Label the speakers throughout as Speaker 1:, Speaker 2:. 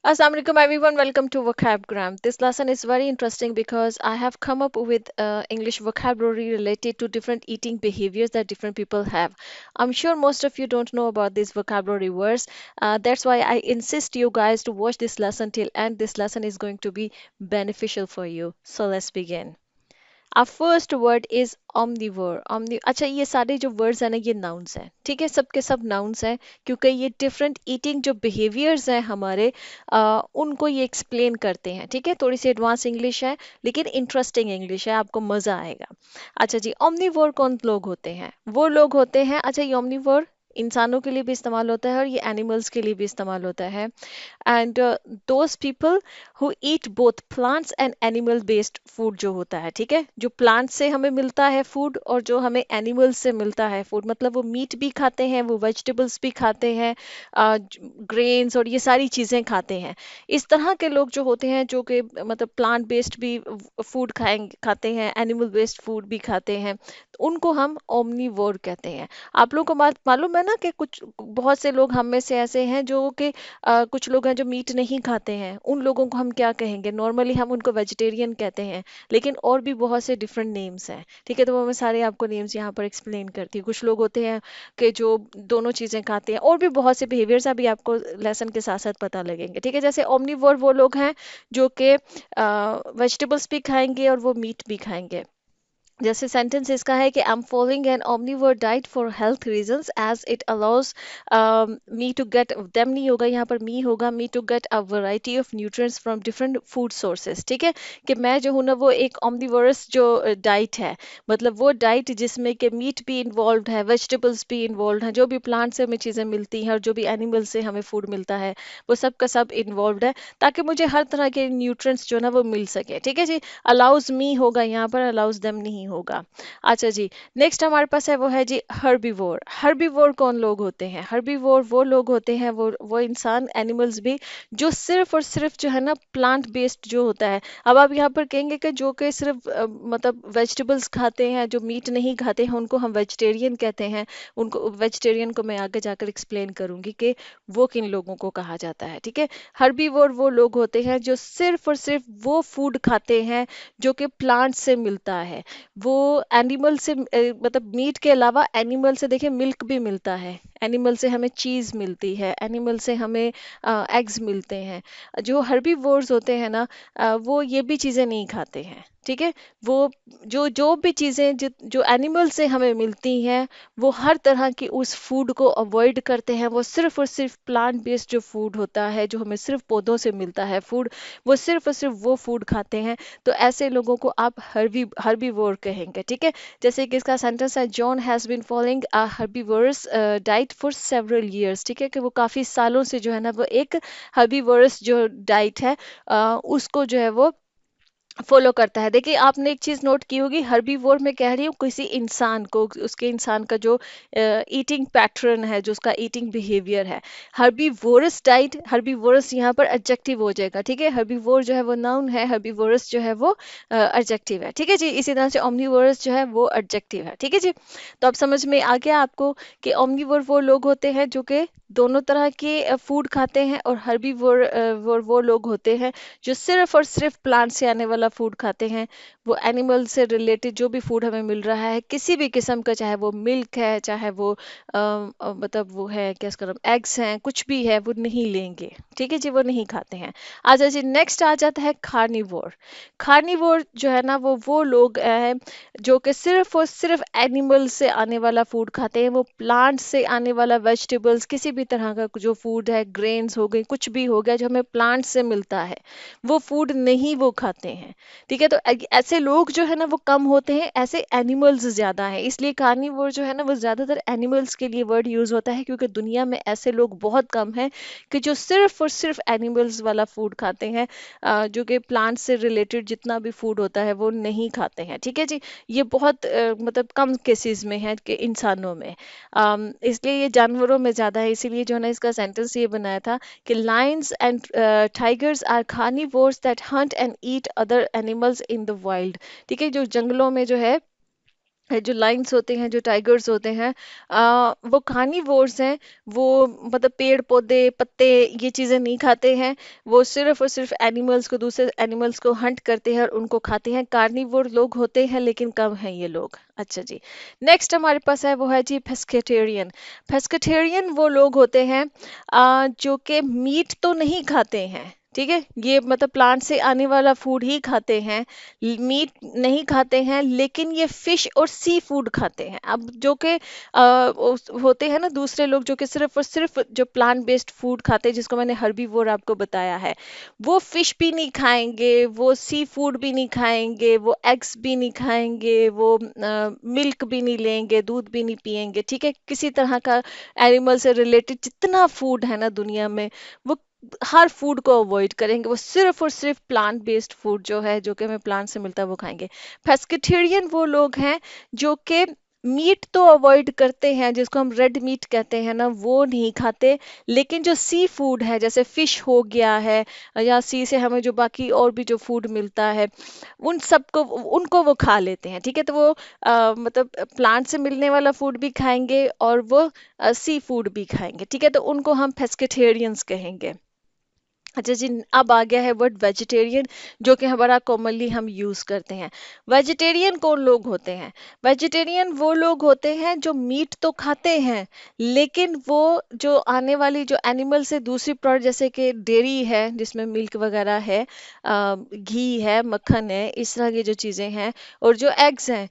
Speaker 1: Assalamu alaikum everyone, welcome to Vocabgram. This lesson is very interesting because I have come up with English vocabulary related to different eating behaviors that different people have. I'm sure most of you don't know about these vocabulary words. That's why I insist you guys to watch this lesson till end. This lesson is going to be beneficial for you. So let's begin. Our first word is omnivore अच्छा ये सारे जो words हैं ना ये nouns हैं ठीक है सबके सब नाउन्स हैं क्योंकि ये डिफरेंट ईटिंग जो बिहेवियर्स हैं हमारे उनको ये एक्सप्लेन करते हैं ठीक है थोड़ी सी एडवांस इंग्लिश है लेकिन इंटरेस्टिंग इंग्लिश है आपको मज़ा आएगा अच्छा जी ओमनीवोर कौन लोग होते हैं वो लोग होते हैं अच्छा ये ओमनीवोर इंसानों के लिए भी इस्तेमाल होता है और ये एनिमल्स के लिए भी इस्तेमाल होता है and those people who eat both plants and animal based food जो होता है ठीक है जो प्लांट से हमें मिलता है फूड और जो हमें एनिमल्स से मिलता है फूड मतलब वो मीट भी खाते हैं वो वेजिटेबल्स भी खाते हैं ग्रेन्स और ये सारी चीज़ें खाते हैं इस तरह के लोग जो होते हैं जो कि मतलब प्लांट बेस्ड भी फूड खाएंगे खाते हैं एनिमल बेस्ड फूड भी खाते हैं तो उनको हम ओमनीवोर कहते हैं आप लोगों को मालूम है ना कि कुछ बहुत से लोग हम में से ऐसे हैं जो कि कुछ लोग हैं जो मीट नहीं खाते हैं उन लोगों को हम क्या कहेंगे नॉर्मली हम उनको वेजिटेरियन कहते हैं लेकिन और भी बहुत से डिफरेंट नेम्स हैं ठीक है तो वो मैं सारे आपको नेम्स यहाँ पर एक्सप्लेन करती हूँ कुछ लोग होते हैं कि जो दोनों चीज़ें खाते हैं और भी बहुत से बिहेवियर्स अभी आपको लेसन के साथ साथ पता लगेंगे ठीक है जैसे ओमनीवोर वो लोग हैं जो कि वेजिटेबल्स भी खाएंगे और वो मीट भी खाएंगे जैसे सेंटेंस इसका है कि I am following an omnivore diet for health reasons as it allows me to get them नहीं होगा यहाँ पर मी होगा me to get a variety of nutrients from different food sources ठीक है कि मैं जो हूँ ना वो एक omnivorous जो डाइट है मतलब वो डाइट जिसमें कि मीट भी इन्वॉल्व है वेजिटेबल्स भी इन्वॉल्व हैं जो भी प्लांट से हमें चीज़ें मिलती हैं और जो भी एनिमल से हमें फूड मिलता है वो सब का सब इन्वॉल्व है ताकि मुझे हर तरह के न्यूट्रिएंट्स जो है ना वो मिल सके ठीक है जी अलाउज मी होगा यहाँ पर अलाउज देम नहीं होगा अच्छा जी नेक्स्ट हमारे पास है वो है जी हर्बीवोर हर्बीवोर कौन लोग होते हैं हर्बीवोर वो लोग होते हैं वो इंसान एनिमल्स भी जो सिर्फ और सिर्फ जो है ना प्लांट बेस्ड जो होता है अब आप यहाँ पर कहेंगे कि जो कि सिर्फ मतलब वेजिटेबल्स खाते हैं जो मीट नहीं खाते हैं उनको हम वेजिटेरियन कहते हैं उनको वेजिटेरियन को मैं आगे जाकर एक्सप्लेन करूंगी कि वो किन लोगों को कहा जाता है ठीक है हर्बीवोर वो लोग होते हैं जो सिर्फ और सिर्फ वो फूड खाते हैं जो कि प्लांट से मिलता है वो एनिमल से मतलब मीट के अलावा एनिमल से देखिए मिल्क भी मिलता है एनिमल से हमें चीज़ मिलती है एनिमल से हमें एग्स मिलते हैं जो हर्बीवोर्स होते हैं ना वो ये भी चीज़ें नहीं खाते हैं ठीक है वो जो जो भी चीज़ें जो एनिमल से हमें मिलती हैं वो हर तरह की उस फूड को अवॉइड करते हैं वो सिर्फ और सिर्फ प्लांट बेस्ड जो फूड होता है जो हमें सिर्फ पौधों से मिलता है फूड वो सिर्फ और सिर्फ वो फूड खाते हैं तो ऐसे लोगों को आप हर्बीवोर कहेंगे ठीक है जैसे कि इसका सेंटेंस है John has been following a herbivorous diet for several years ठीक है कि वो काफ़ी सालों से जो है ना वो एक हर्बीवोरस जो डाइट है उसको जो है वो फॉलो करता है देखिए आपने एक चीज नोट की होगी हर्बीवोर में कह रही हूँ किसी इंसान को उसके इंसान का जो ईटिंग पैटर्न है जो उसका ईटिंग बिहेवियर है हर्बीवोरस डाइट हर्बीवोरस यहाँ पर एडजेक्टिव हो जाएगा ठीक है हर्बीवोर जो है वो नाउन है हर्बीवोरस जो है वो एडजेक्टिव है ठीक है जी इसी तरह से ओमनीवोरस जो है वो एडजेक्टिव है ठीक है जी तो अब समझ में आ गया आपको कि ओमनीवोर वो लोग होते हैं जो कि दोनों तरह के फूड खाते हैं और हर्बीवोर वो लोग होते हैं जो सिर्फ और सिर्फ प्लांट से आने वाला फूड खाते हैं वो एनिमल से रिलेटेड जो भी फूड हमें मिल रहा है किसी भी किस्म का चाहे वो मिल्क है चाहे वो मतलब वो है क्या इसका नाम एग्स हैं कुछ भी है वो नहीं लेंगे ठीक है जी वो नहीं खाते हैं अच्छा जी नेक्स्ट आ जाता है कार्निवोर कार्निवोर जो है ना वो लोग हैं जो कि सिर्फ और सिर्फ एनिमल से आने वाला फूड खाते हैं वो प्लांट से आने वाला वेजिटेबल्स किसी भी तरह का जो फूड है ग्रेन्स हो गए कुछ भी हो गया जो हमें प्लांट से मिलता है वो फूड नहीं वो खाते हैं ठीक है तो ऐसे लोग जो है ना वो कम होते हैं ऐसे एनिमल्स ज्यादा हैं इसलिए कार्निवोर जो है ना वो ज्यादातर एनिमल्स के लिए वर्ड यूज होता है क्योंकि दुनिया में ऐसे लोग बहुत कम हैं कि जो सिर्फ और सिर्फ एनिमल्स वाला फूड खाते हैं जो कि प्लांट से रिलेटेड जितना भी फूड होता है वो नहीं खाते हैं ठीक है जी ये बहुत मतलब कम केसेस में है कि इंसानों में इसलिए ये जानवरों में ज़्यादा है इसीलिए जो है ना इसका सेंटेंस ये बनाया था कि lions and tigers are carnivores that hunt and eat other animals in the wild ठीक है जो जंगलों में जो है है, जो लाइन्स होते हैं, जो टाइगर्स होते हैं, वो कार्निवोर्स हैं। वो मतलब पेड़ पौधे पत्ते ये चीज़ें नहीं खाते हैं। वो सिर्फ और सिर्फ एनिमल्स को, दूसरे एनिमल्स को हंट करते हैं और उनको खाते हैं। कार्निवोर लोग होते हैं लेकिन कम हैं ये लोग। अच्छा जी, नेक्स्ट हमारे पास है वो है जी पेस्केटेरियन। पेस्केटेरियन वो लोग होते हैं जो कि मीट तो नहीं खाते हैं, ठीक है, ये मतलब प्लांट से आने वाला फूड ही खाते हैं, मीट नहीं खाते हैं, लेकिन ये फिश और सी फूड खाते हैं। अब जो कि होते हैं ना दूसरे लोग जो कि सिर्फ और सिर्फ जो प्लांट बेस्ड फूड खाते हैं, जिसको मैंने हर्बीवोर आपको बताया है, वो फिश भी नहीं खाएंगे, वो सी फूड भी नहीं खाएंगे, वो एग्स भी नहीं खाएंगे, वो मिल्क भी नहीं लेंगे, दूध भी नहीं पिएंगे, ठीक है, किसी तरह का एनिमल से रिलेटेड जितना फूड है ना दुनिया में, वो हर फूड को अवॉइड करेंगे। वो सिर्फ और सिर्फ प्लांट बेस्ड फूड जो है, जो कि हमें प्लांट से मिलता है, वो खाएंगे। पेस्केटेरियन वो लोग हैं जो कि मीट तो अवॉइड करते हैं, जिसको हम रेड मीट कहते हैं ना, वो नहीं खाते, लेकिन जो सी फूड है जैसे फिश हो गया है, या सी से हमें जो बाकी और भी जो फूड मिलता है, उन सबको उनको वो खा लेते हैं, ठीक है। तो वो मतलब प्लांट से मिलने वाला फूड भी खाएंगे और वो सी फूड भी खाएंगे, ठीक है, तो उनको हम पेस्केटेरियंस कहेंगे। अच्छा जी, अब आ गया है वर्ड वेजिटेरियन, जो कि हमारा कॉमनली हम यूज करते हैं। वेजिटेरियन कौन लोग होते हैं? वेजिटेरियन वो लोग होते हैं जो मीट तो खाते हैं, लेकिन वो जो आने वाली जो एनिमल से दूसरी प्रोडक्ट, जैसे कि डेयरी है जिसमें मिल्क वगैरह है, घी है, मक्खन है, इस तरह की जो चीजें हैं, और जो एग्स हैं,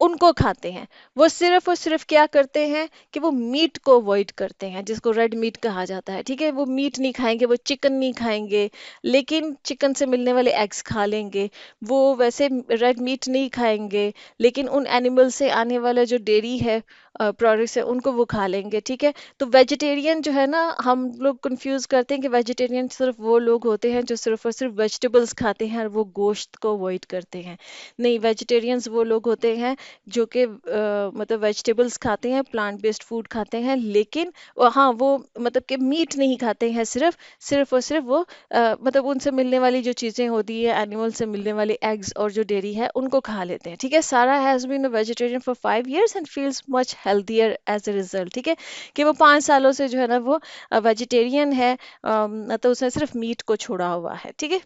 Speaker 1: उनको खाते हैं। वो सिर्फ और सिर्फ क्या करते हैं कि वो मीट को अवॉइड करते हैं, जिसको रेड मीट कहा जाता है, ठीक है। वो मीट नहीं खाएंगे, वो चिकन नहीं खाएंगे, लेकिन चिकन से मिलने वाले एग्स खा लेंगे। वो वैसे रेड मीट नहीं खाएंगे, लेकिन उन एनिमल से आने वाला जो डेयरी है, प्रोडक्ट्स है, उनको वो खा लेंगे, ठीक है। तो वेजिटेरियन जो है ना, हम लोग कंफ्यूज करते हैं कि वेजिटेरियन सिर्फ वो लोग होते हैं जो सिर्फ और सिर्फ वेजिटेबल्स खाते हैं और वो गोश्त को अवॉइड करते हैं। नहीं, वेजिटेरियंस वो लोग होते हैं जो कि मतलब वेजिटेबल्स खाते हैं, प्लांट बेस्ड फूड खाते हैं, लेकिन हाँ, वो मतलब कि मीट नहीं खाते हैं, सिर्फ सिर्फ और सिर्फ वो मतलब उनसे मिलने वाली जो चीज़ें होती है, एनिमल से मिलने वाले एग्स और जो डेयरी है, उनको खा लेते हैं, ठीक है। Sara has been a vegetarian for 5 years and feels much healthier as a result, ठीक है, कि वो 5 सालों से जो है ना वो वेजिटेरियन है, तो उसने सिर्फ मीट को छोड़ा हुआ है, ठीक है।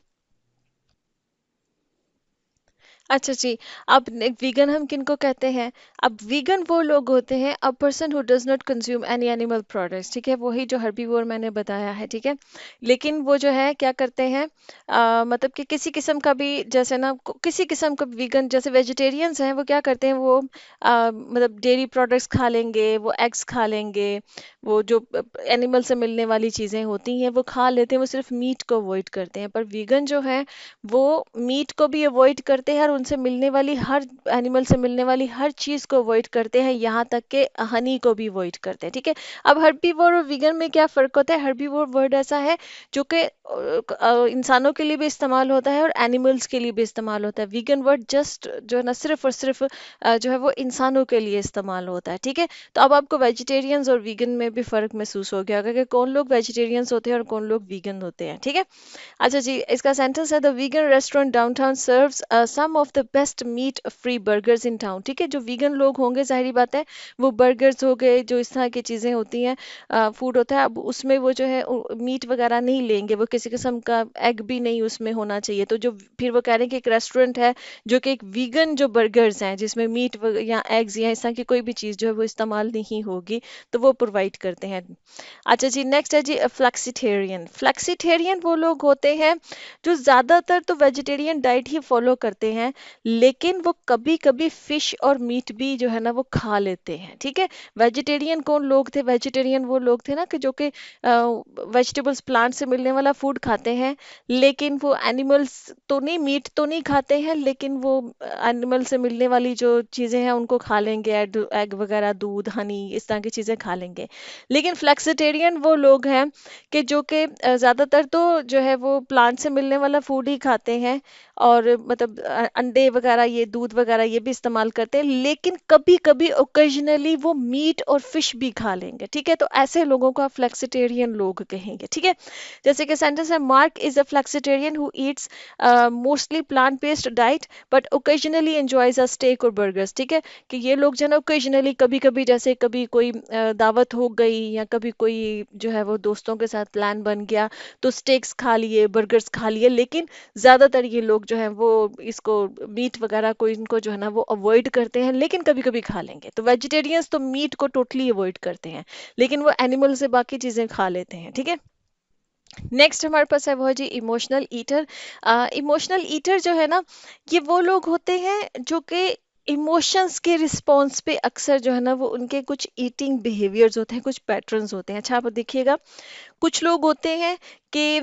Speaker 1: अच्छा जी, अब वीगन हम किनको कहते हैं? अब वीगन वो लोग होते हैं, a person who does not consume any animal products, ठीक है, वही जो हर्बीवोर मैंने बताया है, ठीक है। लेकिन वो जो है क्या करते हैं, मतलब कि किसी किस्म का भी, जैसे ना किसी किस्म का वीगन, जैसे वेजिटेरियंस हैं, वो क्या करते हैं, वो मतलब डेयरी प्रोडक्ट्स खा लेंगे, वो एग्स खा लेंगे, वो जो एनिमल से मिलने वाली चीज़ें होती हैं वो खा लेते हैं, वो सिर्फ मीट को अवॉइड करते हैं। पर वीगन जो है वो मीट को भी अवॉइड करते हैं और उनसे मिलने वाली हर एनिमल से मिलने वाली हर चीज़ को अवॉइड करते हैं, यहाँ तक कि हनी को भी अवॉइड करते हैं, ठीक है। अब हर्बीवोर और वीगन में क्या फ़र्क होता है? हर्बीवोर वर्ड ऐसा है जो कि इंसानों के लिए भी इस्तेमाल होता है और एनिमल्स के लिए भी इस्तेमाल होता है। वीगन वर्ड जस्ट जो है ना सिर्फ और सिर्फ जो है वो इंसानों के लिए इस्तेमाल होता है, ठीक है। तो अब आपको वेजिटेरियंस और वीगन में भी फ़र्क महसूस हो गया होगा कि कौन लोग वेजिटेरियंस होते हैं और कौन लोग वीगन होते हैं, ठीक है। अच्छा जी, इसका सेंटेंस है the vegan restaurant downtown serves some of the best meat free burgers in town, ठीक है। जो वीगन लोग होंगे, जाहिर बात है, वो बर्गर्स हो गए, जो इस तरह की चीज़ें होती हैं, फूड होता है, अब उसमें वो जो है मीट वगैरह नहीं लेंगे, वो किसी किस्म का एग भी नहीं उसमें होना चाहिए। तो जो फिर वो कह रहे हैं कि एक रेस्टोरेंट है जो कि एक वीगन जो बर्गर्स हैं, जिसमें मीट या एग्स या इस तरह की कोई भी चीज़ जो है वो इस्तेमाल नहीं होगी, तो वो प्रोवाइड करते हैं। अच्छा जी, नेक्स्ट है जी फ्लेक्सिटेरियन। फ्लेक्सिटेरियन वो लोग होते हैं जो ज़्यादातर तो वेजिटेरियन डाइट ही फॉलो करते हैं, लेकिन वो कभी कभी फिश और मीट भी जो है ना वो खा लेते हैं, ठीक है। वेजिटेरियन कौन लोग थे? वेजिटेरियन वो लोग थे ना कि जो कि वेजिटेबल्स, प्लांट से मिलने वाला फूड खाते हैं, लेकिन वो एनिमल्स तो नहीं, मीट तो नहीं खाते हैं, लेकिन वो एनिमल से मिलने वाली जो चीज़ें हैं उनको खा लेंगे, एग वगैरह, दूध, हनी, इस तरह की चीज़ें खा लेंगे। लेकिन फ्लेक्सिटेरियन वो लोग हैं कि जो कि ज़्यादातर तो जो है वो प्लांट से मिलने वाला फूड ही खाते हैं, और मतलब अंडे वगैरह, ये दूध वगैरह ये भी इस्तेमाल करते हैं, लेकिन कभी कभी ओकेजनली वो मीट और फिश भी खा लेंगे, ठीक है। तो ऐसे लोगों को आप फ्लेक्सिटेरियन लोग कहेंगे, ठीक है। जैसे कि सेंटेंस है, Mark is a flexitarian who eats mostly plant based diet but occasionally enjoys a steak और बर्गर्स, ठीक है। कि ये लोग जो है ना ओकेजनली, कभी कभी, जैसे कभी कोई दावत हो गई या कभी कोई जो है वो दोस्तों के साथ प्लान बन गया, तो स्टेक्स खा लिए, बर्गर्स खा लिए, लेकिन ज्यादातर ये लोग जो है वो इसको मीट वगैरह को इनको जो है ना वो अवॉइड करते हैं, लेकिन कभी कभी खा लेंगे। तो वेजिटेरियंस तो मीट को टोटली अवॉइड करते हैं, लेकिन वो एनिमल से बाकी चीजें खा लेते हैं, ठीक है। नेक्स्ट हमारे पास है वो है जी इमोशनल ईटर। इमोशनल ईटर जो है ना, ये वो लोग होते हैं जो कि इमोशंस के रिस्पॉन्स पे अक्सर जो है ना वो उनके कुछ ईटिंग बिहेवियर्स होते हैं, कुछ पैटर्न्स होते हैं। अच्छा, आप देखिएगा, कुछ लोग होते हैं कि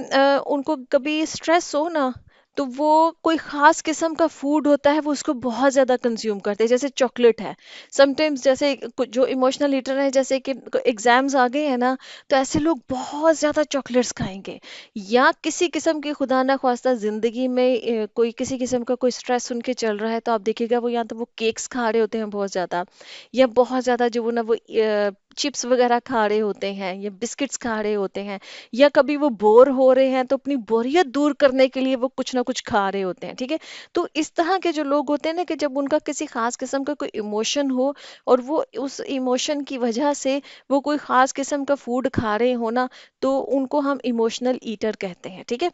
Speaker 1: उनको कभी स्ट्रेस हो ना, तो वो कोई खास किस्म का फूड होता है वो उसको बहुत ज्यादा कंज्यूम करते हैं, जैसे चॉकलेट है। समटाइम्स जैसे जो इमोशनल ईटर है, जैसे कि एग्जाम्स आ गए हैं ना, तो ऐसे लोग बहुत ज्यादा चॉकलेट्स खाएंगे। या किसी किस्म की खुदा ना खास्ता जिंदगी में कोई किसी किस्म का कोई स्ट्रेस उनके चल रहा है, तो आप देखिएगा वो या तो वो केक्स खा रहे होते हैं बहुत ज्यादा, या बहुत ज्यादा जो वो ना वो चिप्स वगैरह खा रहे होते हैं या बिस्किट्स खा रहे होते हैं, या कभी वो बोर हो रहे हैं तो अपनी बोरियत दूर करने के लिए वो कुछ ना कुछ खा रहे होते हैं, ठीक है। तो इस तरह के जो लोग होते हैं ना, कि जब उनका किसी खास किस्म का कोई इमोशन हो और वो उस इमोशन की वजह से वो कोई खास किस्म का फूड खा रहे हो ना, तो उनको हम इमोशनल ईटर कहते हैं, ठीक है।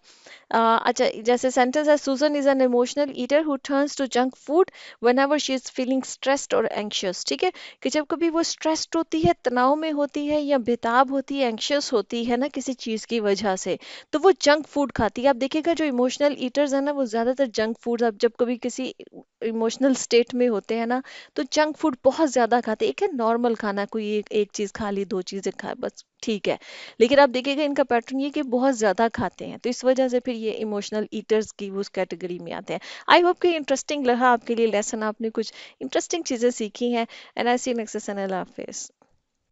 Speaker 1: अच्छा, जैसे सेंटेंस है, Susan is an emotional eater who turns to junk food whenever she is feeling stressed और एंग्शियस, ठीक है। कि जब कभी वो स्ट्रेस्ड होती है, तनाव में होती है, या बेताब होती है, एंग्शियस होती है ना किसी चीज की वजह से, तो वो जंक फूड खाती है। आप देखिएगा जो इमोशनल ईटर्स है ना, वो ज्यादातर जंक फूड, आप जब कभी किसी इमोशनल स्टेट में होते हैं ना, तो जंक फूड बहुत ज्यादा खाते हैं। एक है नॉर्मल खाना, कोई एक चीज खा ली, दो चीजें खा बस, ठीक है। लेकिन आप देखिएगा इनका पैटर्न ये कि बहुत ज्यादा खाते हैं, तो इस वजह से फिर ये इमोशनल ईटर्स की उस कैटेगरी में आते हैं। आई होप कि इंटरेस्टिंग लगा आपके लिए लेसन, आपने कुछ इंटरेस्टिंग चीजें सीखी हैं। And I see next session, अल्लाह हाफिज।